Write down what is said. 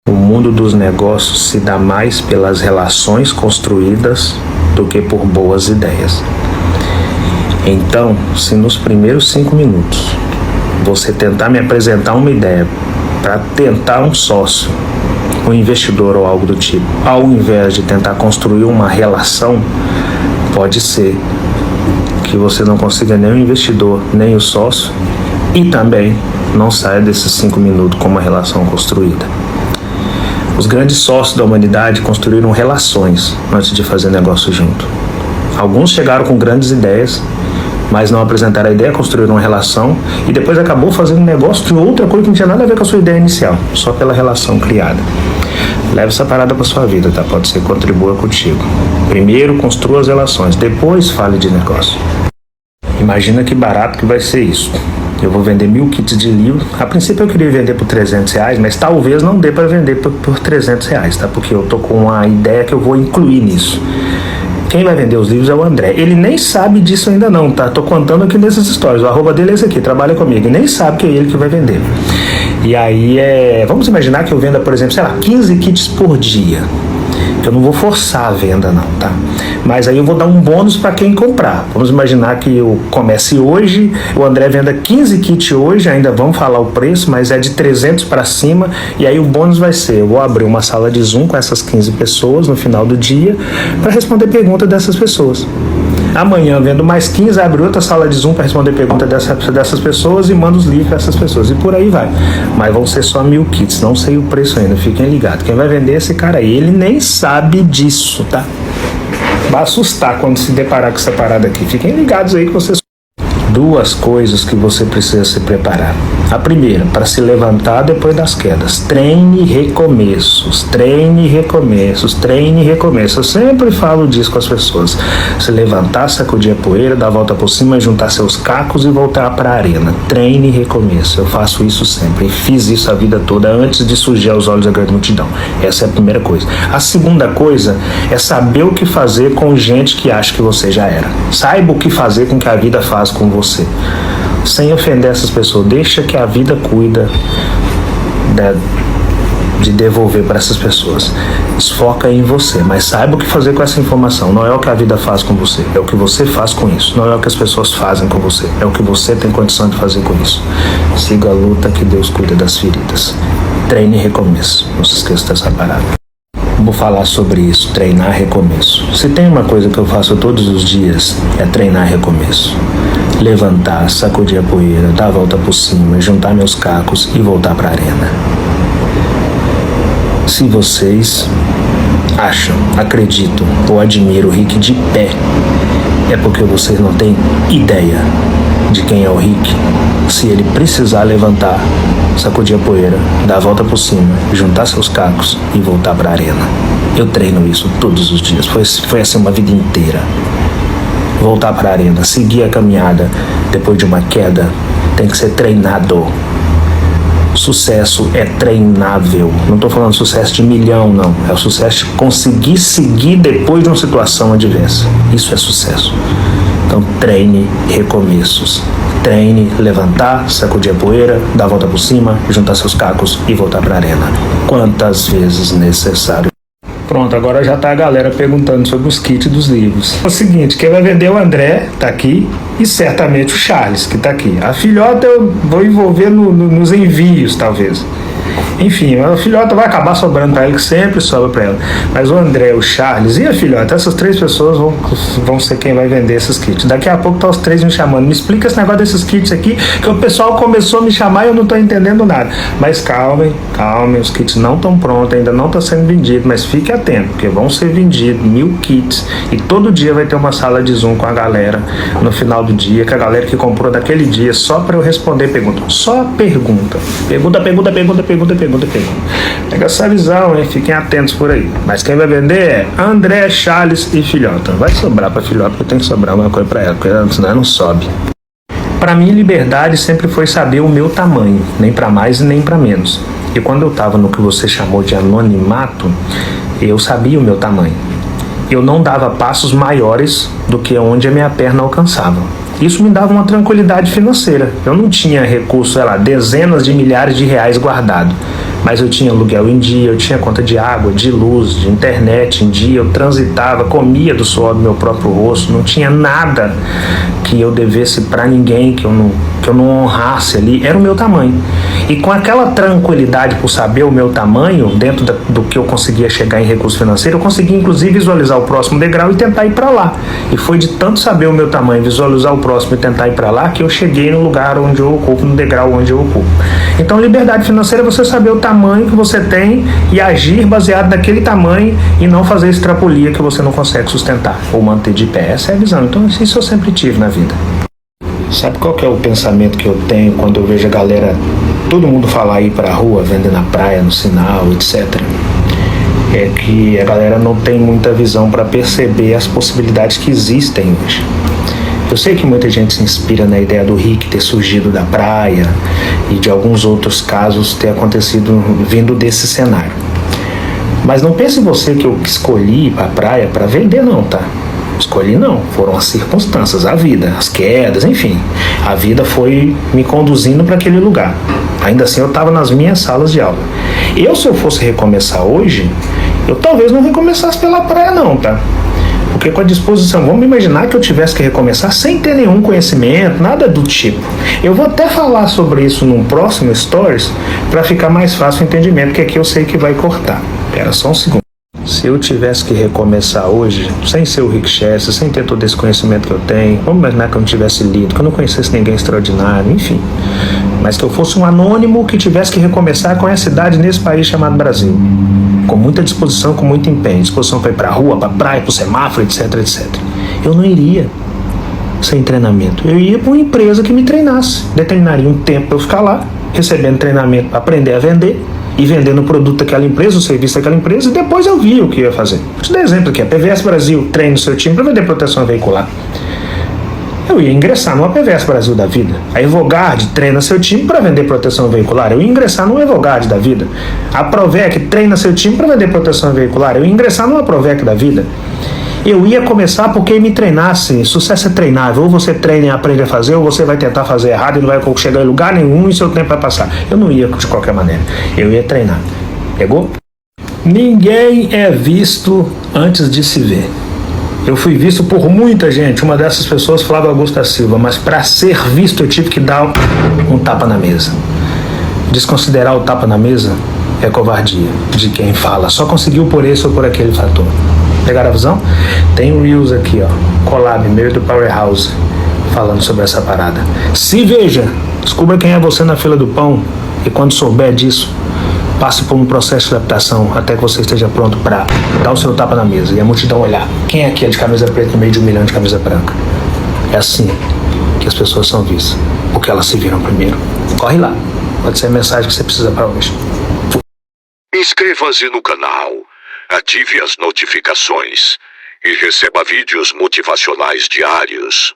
O mundo dos negócios se dá mais pelas relações construídas do que por boas ideias. Então, se nos primeiros 5 minutos você tentar me apresentar uma ideia para tentar um sócio, um investidor ou algo do tipo, ao invés de tentar construir uma relação, pode ser que você não consiga nem o investidor, nem o sócio, e também não saia desses 5 minutos com uma relação construída. Os grandes sócios da humanidade construíram relações antes de fazer negócio junto. Alguns chegaram com grandes ideias, mas não apresentaram a ideia, construíram uma relação e depois acabou fazendo um negócio de outra coisa que não tinha nada a ver com a sua ideia inicial, só pela relação criada. Leve essa parada para sua vida, tá? Pode ser que contribua contigo. Primeiro, construa as relações, depois fale de negócio. Imagina que barato que vai ser isso. Eu vou vender 1000 kits de livro. A princípio eu queria vender por R$300, mas talvez não dê para vender por R$300, tá? Porque eu tô com uma ideia que eu vou incluir nisso. Quem vai vender os livros é o André. Ele nem sabe disso ainda não, tá? Tô contando aqui nessas histórias. O arroba dele é esse aqui, trabalha comigo. E nem sabe que é ele que vai vender. E aí, vamos imaginar que eu venda, por exemplo, sei lá, 15 kits por dia. Eu não vou forçar a venda não, tá? Mas aí eu vou dar um bônus para quem comprar. Vamos imaginar que eu comece hoje, o André venda 15 kits hoje, ainda vamos falar o preço, mas é de 300 para cima, e aí o bônus vai ser, eu vou abrir uma sala de Zoom com essas 15 pessoas no final do dia para responder perguntas dessas pessoas. Amanhã, vendo mais 15, abre outra sala de Zoom para responder perguntas dessas pessoas e manda os livros para essas pessoas. E por aí vai. Mas vão ser só 1000 kits, não sei o preço ainda, fiquem ligados. Quem vai vender é esse cara aí, ele nem sabe disso, tá? Vai assustar quando se deparar com essa parada aqui. Fiquem ligados aí que vocês... 2 coisas que você precisa se preparar. A primeira, para se levantar depois das quedas. Treine recomeços, treine recomeços, treine recomeços. Eu sempre falo disso com as pessoas. Se levantar, sacudir a poeira, dar a volta por cima, juntar seus cacos e voltar para a arena. Treine recomeço. Eu faço isso sempre. E fiz isso a vida toda antes de surgir aos olhos da grande multidão. Essa é a primeira coisa. A segunda coisa é saber o que fazer com gente que acha que você já era. Saiba o que fazer com que a vida faz com você. Sem ofender essas pessoas, deixa que a vida cuida de devolver para essas pessoas. Foca em você, mas saiba o que fazer com essa informação. Não é o que a vida faz com você, é o que você faz com isso. Não é o que as pessoas fazem com você, é o que você tem condição de fazer com isso. Siga a luta, que Deus cuida das feridas. Treine e recomeço. Não se esqueça dessa parada. Vou falar sobre isso, treinar recomeço. Se tem uma coisa que eu faço todos os dias, é treinar recomeço. Levantar, sacudir a poeira, dar a volta por cima, juntar meus cacos e voltar para a arena. Se vocês acham, acreditam ou admiram o Rick de pé, é porque vocês não têm ideia de quem é o Rick. Se ele precisar levantar, sacudir a poeira, dar a volta por cima, juntar seus cacos e voltar para a arena. Eu treino isso todos os dias, foi assim uma vida inteira. Voltar para a arena, seguir a caminhada depois de uma queda, tem que ser treinado. Sucesso é treinável. Não estou falando sucesso de milhão, não. É o sucesso de conseguir seguir depois de uma situação adversa. Isso é sucesso. Então treine recomeços. Treine, levantar, sacudir a poeira, dar a volta por cima, juntar seus cacos e voltar para a arena. Quantas vezes necessário. Pronto, agora já tá a galera perguntando sobre os kits dos livros. É o seguinte, quem vai vender é o André, tá aqui, e certamente o Charles, que tá aqui. A filhota eu vou envolver nos envios, talvez. Enfim, a filhota vai acabar sobrando para ela, que sempre sobra para ela. Mas o André, o Charles e a filhota, essas 3 pessoas vão ser quem vai vender esses kits. Daqui a pouco tá os 3 me chamando. Me explica esse negócio desses kits aqui, que o pessoal começou a me chamar e eu não tô entendendo nada. Mas calmem, os kits não estão prontos, ainda não tá sendo vendido, mas fique atento, porque vão ser vendidos 1000 kits e todo dia vai ter uma sala de Zoom com a galera no final do dia, com a galera que comprou daquele dia, só para eu responder pergunta. Só pergunta. Pergunta. Pega essa visão, hein? Fiquem atentos por aí. Mas quem vai vender é André, Charles e filhota. Vai sobrar pra filhota, porque tem que sobrar alguma coisa pra ela, porque senão ela não sobe. Pra mim, liberdade sempre foi saber o meu tamanho, nem pra mais e nem pra menos. E quando eu tava no que você chamou de anonimato, eu sabia o meu tamanho. Eu não dava passos maiores do que onde a minha perna alcançava. Isso me dava uma tranquilidade financeira. Eu não tinha recursos, sei lá, dezenas de milhares de reais guardado. Mas eu tinha aluguel em dia, eu tinha conta de água, de luz, de internet em dia, eu transitava, comia do suor do meu próprio rosto, não tinha nada que eu devesse para ninguém, que eu não honrasse ali, era o meu tamanho. E com aquela tranquilidade por saber o meu tamanho, dentro do que eu conseguia chegar em recurso financeiro, eu conseguia inclusive visualizar o próximo degrau e tentar ir para lá. E foi de tanto saber o meu tamanho, visualizar o próximo e tentar ir para lá, que eu cheguei no lugar onde eu ocupo, no degrau onde eu ocupo. Então, liberdade financeira é você saber o tamanho que você tem e agir baseado naquele tamanho e não fazer extrapolia que você não consegue sustentar ou manter de pé. Essa é a visão. Então, isso eu sempre tive na vida. Sabe qual que é o pensamento que eu tenho quando eu vejo a galera, todo mundo falar ir pra rua, vender na praia, no sinal, etc. É que a galera não tem muita visão para perceber as possibilidades que existem hoje. Eu sei que muita gente se inspira na ideia do Rick ter surgido da praia e de alguns outros casos ter acontecido vindo desse cenário. Mas não pense você que eu escolhi ir pra praia para vender não, tá? Escolhi não, foram as circunstâncias, a vida, as quedas, enfim. A vida foi me conduzindo para aquele lugar. Ainda assim eu estava nas minhas salas de aula. Se eu fosse recomeçar hoje, eu talvez não recomeçasse pela praia não, tá? Porque com a disposição, vamos imaginar que eu tivesse que recomeçar sem ter nenhum conhecimento, nada do tipo. Eu vou até falar sobre isso num próximo Stories para ficar mais fácil o entendimento, que aqui eu sei que vai cortar. Espera só um segundo. Se eu tivesse que recomeçar hoje, sem ser o Rick Chester, sem ter todo esse conhecimento que eu tenho, vamos imaginar que eu não tivesse lido, que eu não conhecesse ninguém extraordinário, enfim. Mas que eu fosse um anônimo que tivesse que recomeçar com essa idade nesse país chamado Brasil. Com muita disposição, com muito empenho. Disposição para ir pra rua, pra praia, pro semáforo, etc, etc. Eu não iria sem treinamento. Eu ia para uma empresa que me treinasse. Determinaria um tempo para eu ficar lá, recebendo treinamento para aprender a vender e vendendo o produto daquela empresa, o serviço daquela empresa, e depois eu via o que ia fazer. Vou te dar exemplo aqui. A PVS Brasil treina o seu time para vender proteção veicular. Eu ia ingressar numa PVS Brasil da vida. A Evogard treina seu time para vender proteção veicular. Eu ia ingressar numa Evogard da vida. A Provec treina seu time para vender proteção veicular. Eu ia ingressar numa Provec da vida. Eu ia começar porque me treinasse. Sucesso é treinável. Ou você treina e aprende a fazer, ou você vai tentar fazer errado e não vai chegar em lugar nenhum e seu tempo vai passar. Eu não ia de qualquer maneira. Eu ia treinar. Pegou? Ninguém é visto antes de se ver. Eu fui visto por muita gente. Uma dessas pessoas, Flávio Augusto da Silva. Mas para ser visto eu tive que dar um tapa na mesa. Desconsiderar o tapa na mesa é covardia de quem fala. Só conseguiu por esse ou por aquele fator. Pegaram a visão? Tem um Reels aqui, ó, collab, meio do Powerhouse, falando sobre essa parada. Se veja, descubra quem é você na fila do pão e quando souber disso, passe por um processo de adaptação até que você esteja pronto para dar o seu tapa na mesa e a multidão olhar. Quem é aquele de camisa preta no meio de 1 milhão de camisa branca? É assim que as pessoas são vistas, porque elas se viram primeiro. Corre lá, pode ser a mensagem que você precisa para hoje. Inscreva-se no canal, ative as notificações e receba vídeos motivacionais diários.